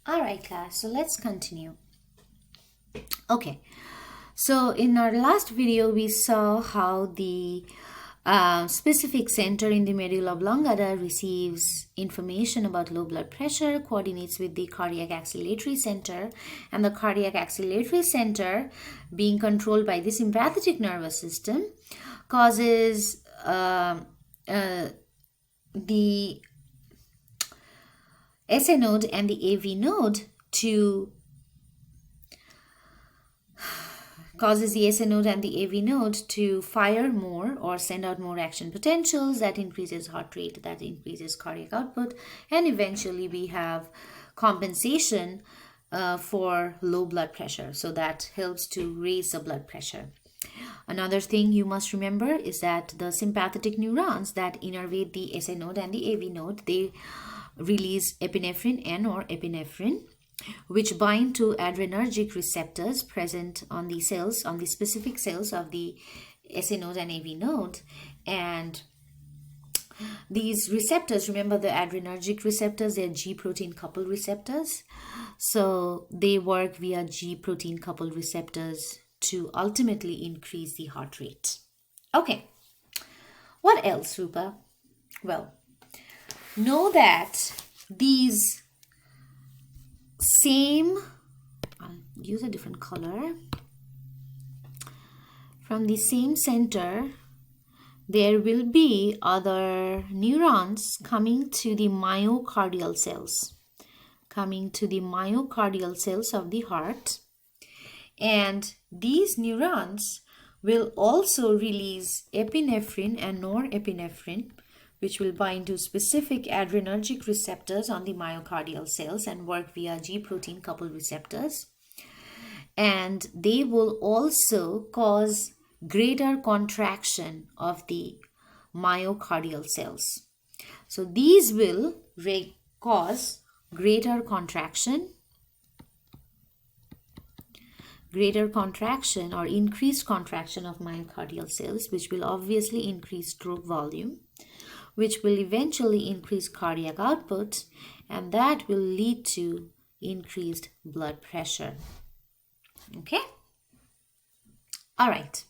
All right, class. So let's continue. Okay. So in our last video, we saw how the specific center in the medulla oblongata receives information about low blood pressure, coordinates with the cardiac axillary center, and the cardiac axillary center, being controlled by the sympathetic nervous system, causes the SA node and the AV node to fire more or send out more action potentials. That increases heart rate, that increases cardiac output, and eventually we have compensation for low blood pressure. So that helps to raise the blood pressure. Another thing you must remember is that the sympathetic neurons that innervate the SA node and the AV node, they release epinephrine and or epinephrine, which bind to adrenergic receptors present on the cells, on the specific cells of the SA node and AV node. And these receptors, remember the adrenergic receptors, they're G protein coupled receptors. So they work via G protein coupled receptors to ultimately increase the heart rate. Okay, what else, Rupa? Well, know that these same, I'll use a different color, from the same center, there will be other neurons coming to the myocardial cells, of the heart. And these neurons will also release epinephrine and norepinephrine, which will bind to specific adrenergic receptors on the myocardial cells and work via G protein coupled receptors. And they will also cause greater contraction of the myocardial cells. So these will cause greater contraction or increased contraction of myocardial cells, which will obviously increase stroke volume, which will eventually increase cardiac output, and that will lead to increased blood pressure. Okay? All right.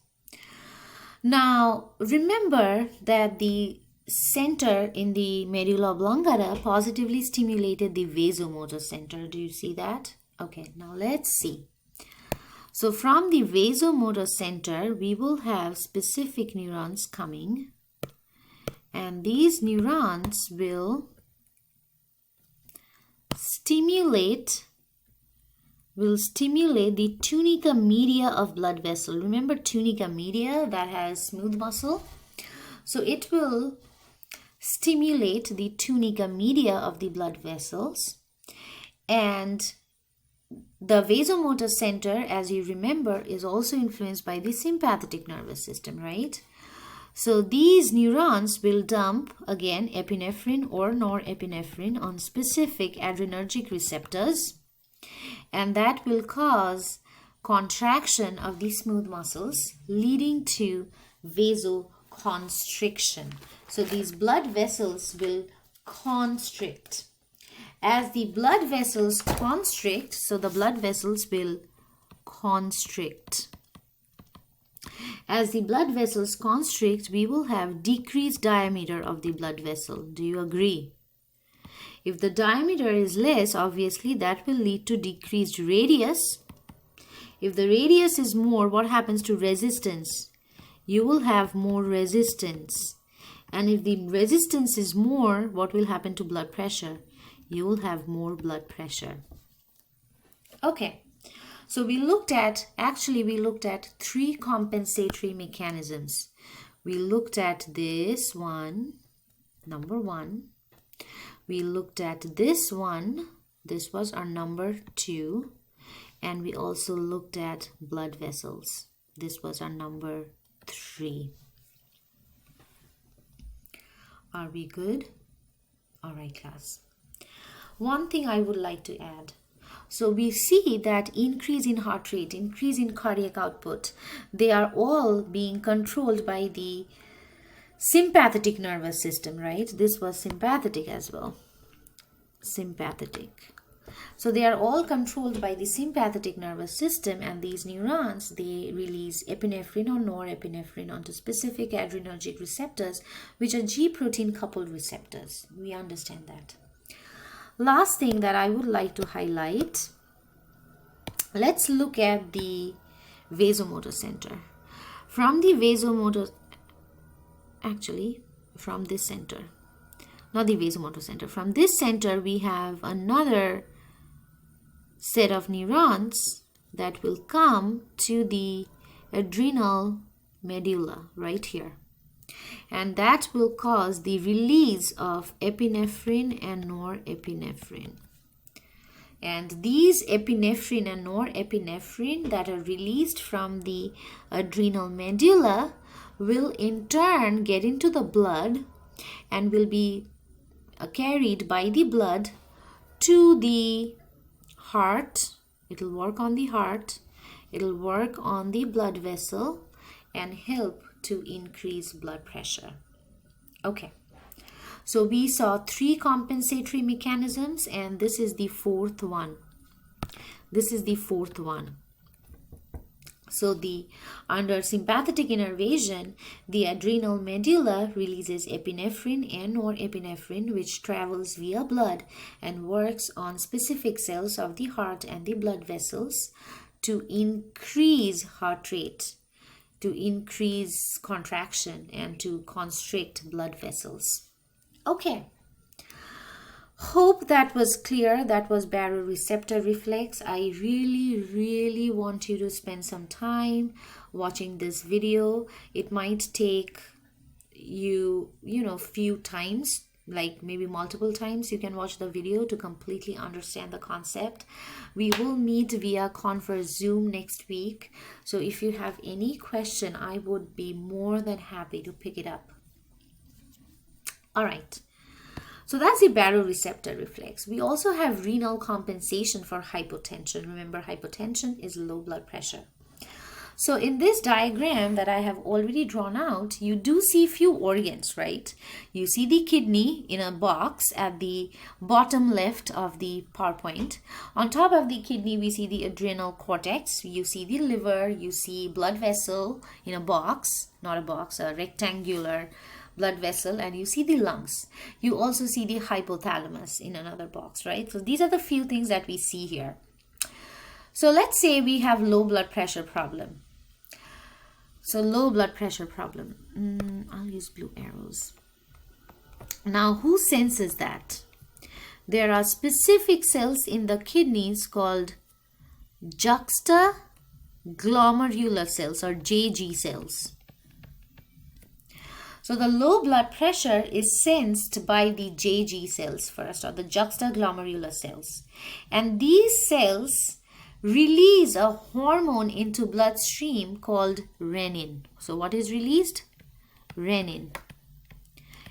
Now, remember that the center in the medulla oblongata positively stimulated the vasomotor center. Do you see that? Okay, now let's see. So from the vasomotor center, we will have specific neurons coming, and these neurons will stimulate the tunica media of blood vessel. Remember tunica media that has smooth muscle? So it will stimulate the tunica media of the blood vessels, and the vasomotor center, as you remember, is also influenced by the sympathetic nervous system, right? So these neurons will dump, again, epinephrine or norepinephrine on specific adrenergic receptors, and that will cause contraction of the smooth muscles, leading to vasoconstriction. So these blood vessels will constrict. As the blood vessels constrict, so the blood vessels will constrict. As the blood vessels constrict, we will have decreased diameter of the blood vessel. Do you agree? If the diameter is less, obviously that will lead to decreased radius. If the radius is more, what happens to resistance? You will have more resistance. And if the resistance is more, what will happen to blood pressure? You will have more blood pressure. Okay, so we looked at three compensatory mechanisms. We looked at this one, number one. We looked at this one, this was our number 2. And we also looked at blood vessels. This was our number 3. Are we good? All right, class. One thing I would like to add. So we see that increase in heart rate, increase in cardiac output, they are all being controlled by the sympathetic nervous system, right? This was sympathetic as well. Sympathetic. So they are all controlled by the sympathetic nervous system, and these neurons, they release epinephrine or norepinephrine onto specific adrenergic receptors, which are G protein coupled receptors. We understand that. Last thing that I would like to highlight, let's look at the vasomotor center. From the vasomotor, actually from this center, not the vasomotor center, from this center we have another set of neurons that will come to the adrenal medulla right here, and that will cause the release of epinephrine and norepinephrine. And these epinephrine and norepinephrine that are released from the adrenal medulla will in turn get into the blood and will be carried by the blood to the heart. It will work on the heart, it will work on the blood vessel and help to increase blood pressure. Okay, so we saw 3 compensatory mechanisms, and this is the 4th one. This is the 4th one. So under sympathetic innervation, the adrenal medulla releases epinephrine and norepinephrine, which travels via blood and works on specific cells of the heart and the blood vessels to increase heart rate, to increase contraction, and to constrict blood vessels. Okay. Hope that was clear. That was baroreceptor reflex. I really want you to spend some time watching this video. It might take you few times, like maybe multiple times. You can watch the video to completely understand the concept. We will meet via Converse Zoom next week. So if you have any question, I would be more than happy to pick it up. All right. So that's the baroreceptor reflex. We also have renal compensation for hypotension. Remember, hypotension is low blood pressure. So in this diagram that I have already drawn out, you do see few organs, right? You see the kidney in a box at the bottom left of the PowerPoint. On top of the kidney, we see the adrenal cortex. You see the liver. You see blood vessel in a box, not a box, a rectangular blood vessel, and you see the lungs. You also see the hypothalamus in another box, right? So these are the few things that we see here. So let's say we have low blood pressure problem. So low blood pressure problem. I'll use blue arrows. Now, who senses that? There are specific cells in the kidneys called juxtaglomerular cells, or JG cells. So the low blood pressure is sensed by the JG cells first, or the juxtaglomerular cells. And these cells release a hormone into bloodstream called renin. So what is released? Renin.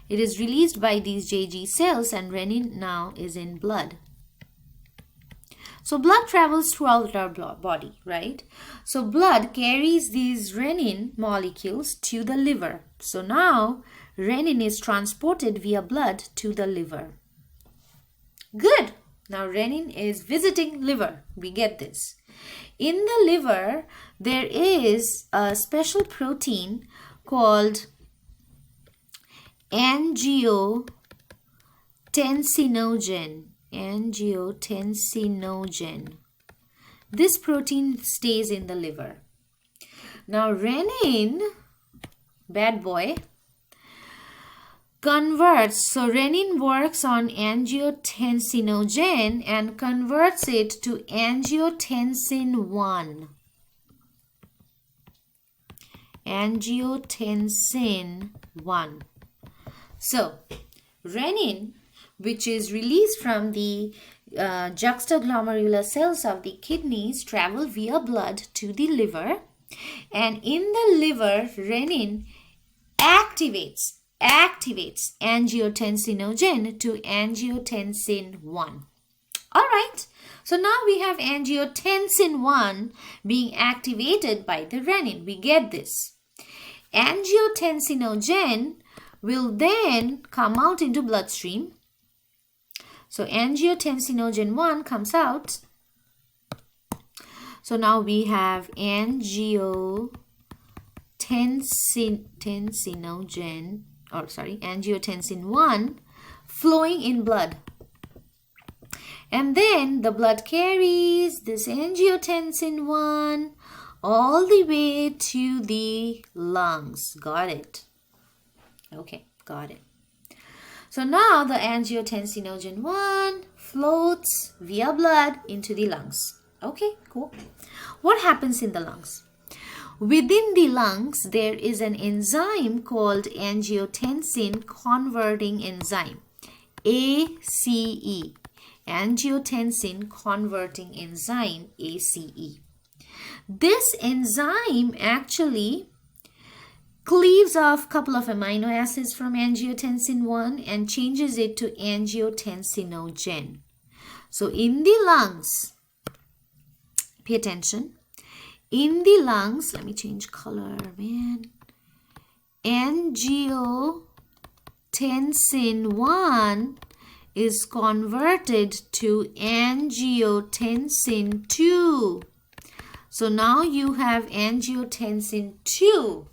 It is released by these JG cells, and renin now is in blood. So blood travels throughout our body, right? So blood carries these renin molecules to the liver. So now renin is transported via blood to the liver. Good. Now renin is visiting liver. We get this. In the liver, there is a special protein called angiotensinogen. Angiotensinogen. This protein stays in the liver. Now renin, bad boy, converts. So renin works on angiotensinogen and converts it to angiotensin 1. Angiotensin 1. So renin, which is released from the juxtaglomerular cells of the kidneys, travel via blood to the liver, and in the liver renin activates angiotensinogen to angiotensin 1. All right, so now we have angiotensin 1 being activated by the renin. We get this. Angiotensinogen will then come out into bloodstream. So angiotensinogen 1 comes out. So now we have angiotensin 1 flowing in blood. And then the blood carries this angiotensin 1 all the way to the lungs. Got it? Okay, got it. So now the angiotensinogen 1 floats via blood into the lungs. Okay, cool. What happens in the lungs? Within the lungs, there is an enzyme called angiotensin converting enzyme, ACE. Angiotensin converting enzyme, ACE. This enzyme actually cleaves off a couple of amino acids from angiotensin 1 and changes it to angiotensinogen. So in the lungs, pay attention, in the lungs, let me change color, man. Angiotensin 1 is converted to angiotensin 2. So now you have angiotensin 2.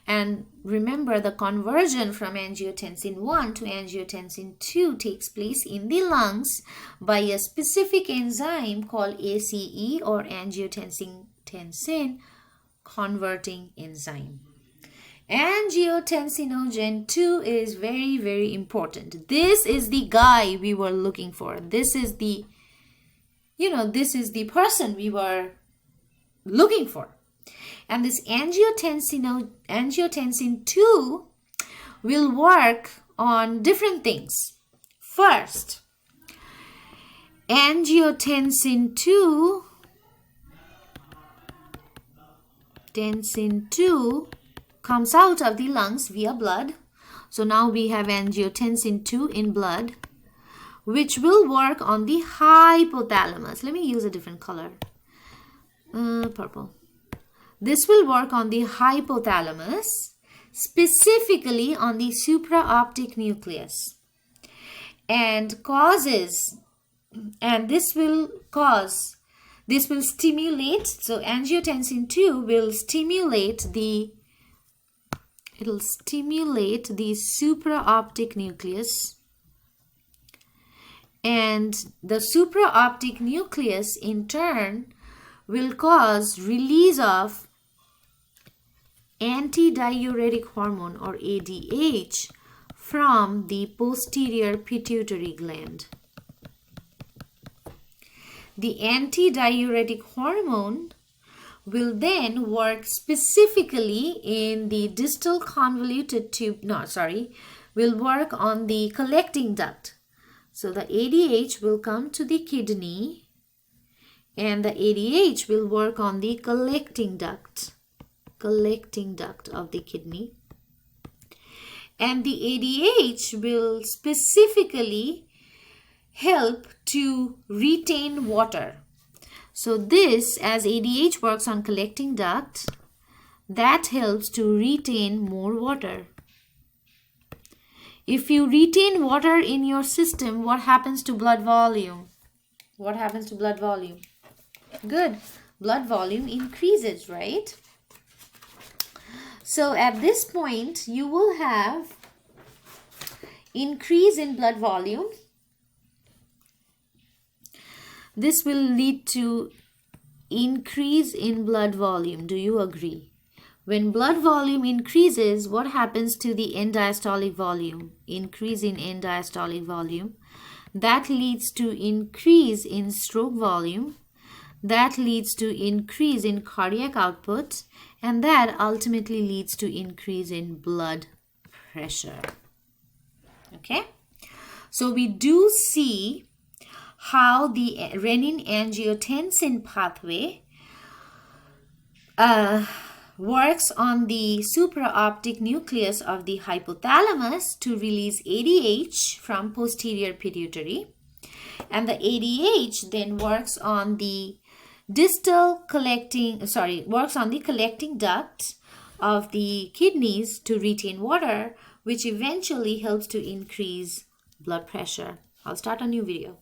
And remember, the conversion from angiotensin 1 to angiotensin 2 takes place in the lungs by a specific enzyme called ACE, or angiotensin converting enzyme. Angiotensinogen 2 is very, very important. This is the guy we were looking for. This is the, this is the person we were looking for. And this angiotensin 2 will work on different things. First, angiotensin 2 comes out of the lungs via blood. So now we have angiotensin 2 in blood, which will work on the hypothalamus. Let me use a different color. Purple. This will work on the hypothalamus, specifically on the supraoptic nucleus, and this will stimulate, so angiotensin 2 will stimulate the supraoptic nucleus, and the supraoptic nucleus in turn will cause release of antidiuretic hormone, or ADH, from the posterior pituitary gland. The antidiuretic hormone will then work specifically in the distal convoluted tube, will work on the collecting duct. So the ADH will come to the kidney, and the ADH will work on the collecting duct of the kidney. And the ADH will specifically help to retain water. So this, as ADH works on collecting duct, that helps to retain more water. If you retain water in your system, what happens to blood volume? What happens to blood volume? Good. Blood volume increases, right? So at this point, you will have increase in blood volume. This will lead to increase in blood volume. Do you agree? When blood volume increases, what happens to the end diastolic volume? Increase in end diastolic volume. That leads to increase in stroke volume. That leads to increase in cardiac output. And that ultimately leads to increase in blood pressure. Okay? So we do see how the renin-angiotensin pathway works on the supraoptic nucleus of the hypothalamus to release ADH from posterior pituitary, and the ADH then works on the collecting duct of the kidneys to retain water, which eventually helps to increase blood pressure. I'll start a new video.